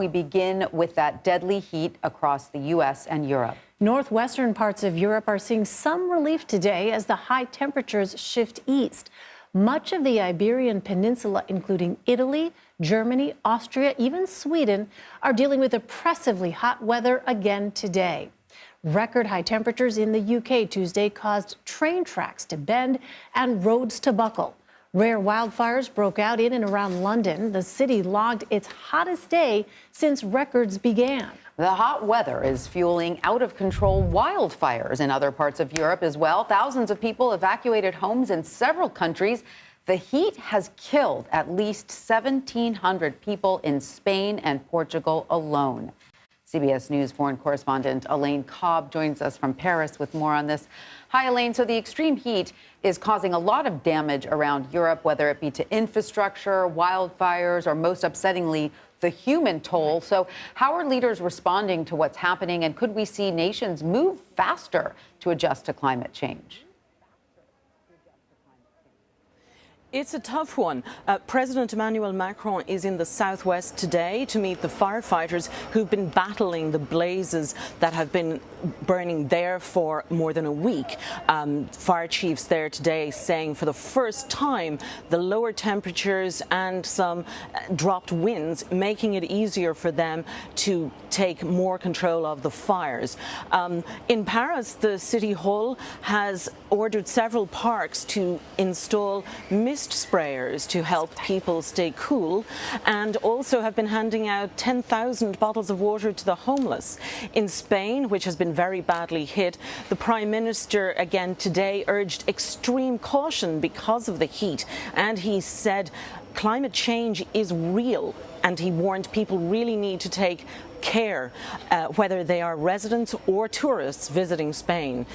we begin with that deadly heat across the U.S. and Europe. Northwestern parts of Europe are seeing some relief today as the high temperatures shift east. Much of the Iberian Peninsula, including Italy, Germany, Austria, even Sweden, are dealing with oppressively hot weather again today. Record high temperatures in the UK Tuesday caused train tracks to bend and roads to buckle. Rare wildfires broke out in and around London. The city logged its hottest day since records began. The hot weather is fueling out-of-control wildfires in other parts of Europe as well. Thousands of people evacuated homes in several countries. The heat has killed at least 1,700 people in Spain and Portugal alone. CBS News foreign correspondent Elaine Cobbe joins us from Paris with more on this. Hi, Elaine. So the extreme heat is causing a lot of damage around Europe, whether it be to infrastructure, wildfires, or most upsettingly, the human toll. So how are leaders responding to what's happening, and could we see nations move faster to adjust to climate change? It's a tough one. President Emmanuel Macron is in the southwest today to meet the firefighters who've been battling the blazes that have been burning there for more than a week. Fire chiefs there today saying for the first time the lower temperatures and some dropped winds making it easier for them to take more control of the fires. In Paris, the city hall has ordered several parks to install mist sprayers to help people stay cool, and also have been handing out 10,000 bottles of water to the homeless. In Spain, which has been very badly hit, the Prime Minister again today urged extreme caution because of the heat, and he said climate change is real, and he warned people really need to take care, whether they are residents or tourists visiting Spain.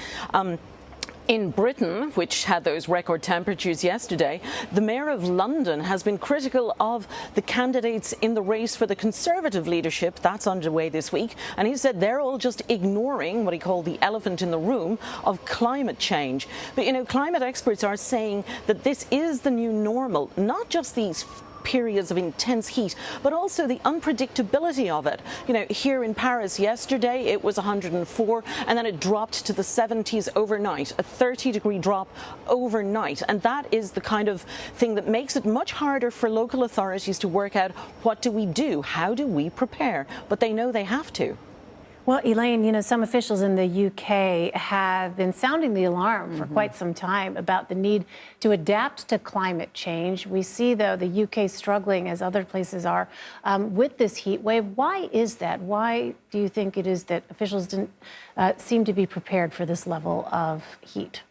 In Britain, which had those record temperatures yesterday, the Mayor of London has been critical of the candidates in the race for the Conservative leadership. That's underway this week. And he said they're all just ignoring what he called the elephant in the room of climate change. But, you know, climate experts are saying that this is the new normal, not just these periods of intense heat, but also the unpredictability of it. You know, here in Paris yesterday, it was 104, and then it dropped to the 70s overnight, a 30-degree drop overnight. And that is the kind of thing that makes it much harder for local authorities to work out what do we do, how do we prepare, but they know they have to. Well, Elaine, you know, some officials in the UK have been sounding the alarm for quite some time about the need to adapt to climate change. We see, though, the UK struggling, as other places are, with this heat wave. Why is that? Why do you think it is that officials didn't seem to be prepared for this level of heat?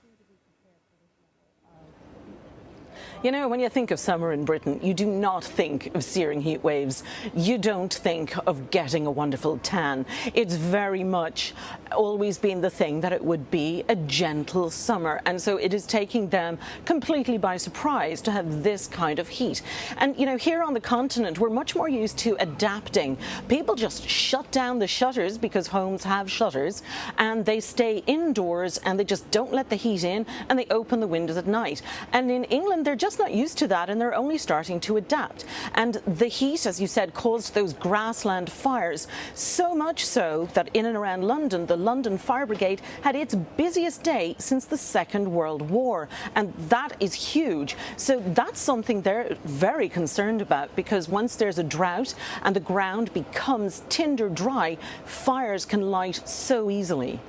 You know, when you think of summer in Britain, you do not think of searing heat waves. You don't think of getting a wonderful tan. It's very much always been the thing that it would be a gentle summer. And so it is taking them completely by surprise to have this kind of heat. And, you know, here on the continent, we're much more used to adapting. People just shut down the shutters because homes have shutters, and they stay indoors and they just don't let the heat in, and they open the windows at night. And in England, they're just not used to that, and they're only starting to adapt. And the heat, as you said, caused those grassland fires, so much so that in and around London, the London Fire Brigade had its busiest day since the Second World War. And that is huge. So that's something they're very concerned about, because once there's a drought and the ground becomes tinder dry, fires can light so easily.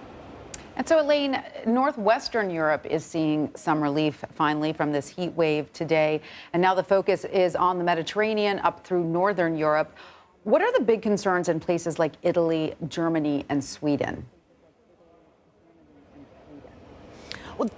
And so, Elaine, Northwestern Europe is seeing some relief, finally, from this heat wave today. And now the focus is on the Mediterranean up through Northern Europe. What are the big concerns in places like Italy, Germany, and Sweden? Well,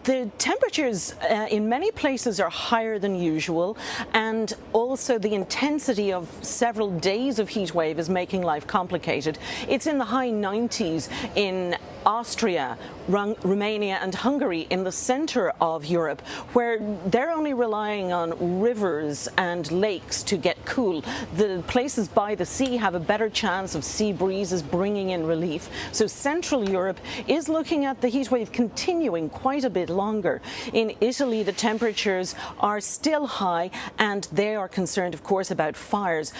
the temperatures in many places are higher than usual, and also the intensity of several days of heat wave is making life complicated. It's in the high 90s in Austria, Romania and Hungary, in the center of Europe, where they're only relying on rivers and lakes to get cool. The places by the sea have a better chance of sea breezes bringing in relief. So Central Europe is looking at the heat wave continuing quite a bit longer. In Italy, the temperatures are still high, and they are concerned, of course, about fires.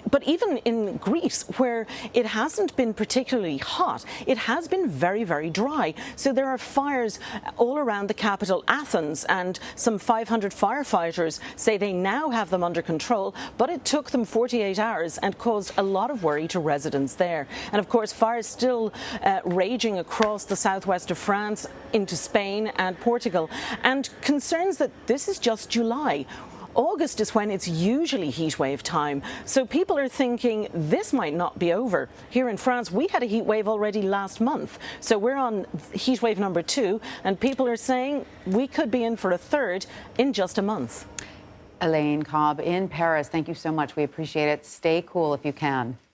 But even in Greece, where it hasn't been particularly hot, it has been very, very dry. So there are fires all around the capital, Athens, and some 500 firefighters say they now have them under control, but it took them 48 hours and caused a lot of worry to residents there. And of course, fires still raging across the southwest of France into Spain and Portugal, and concerns that this is just July. August is when it's usually heatwave time, so people are thinking this might not be over. Here in France, we had a heatwave already last month, so we're on heatwave number 2, and people are saying we could be in for a third in just a month. Elaine Cobbe in Paris, thank you so much. We appreciate it. Stay cool if you can.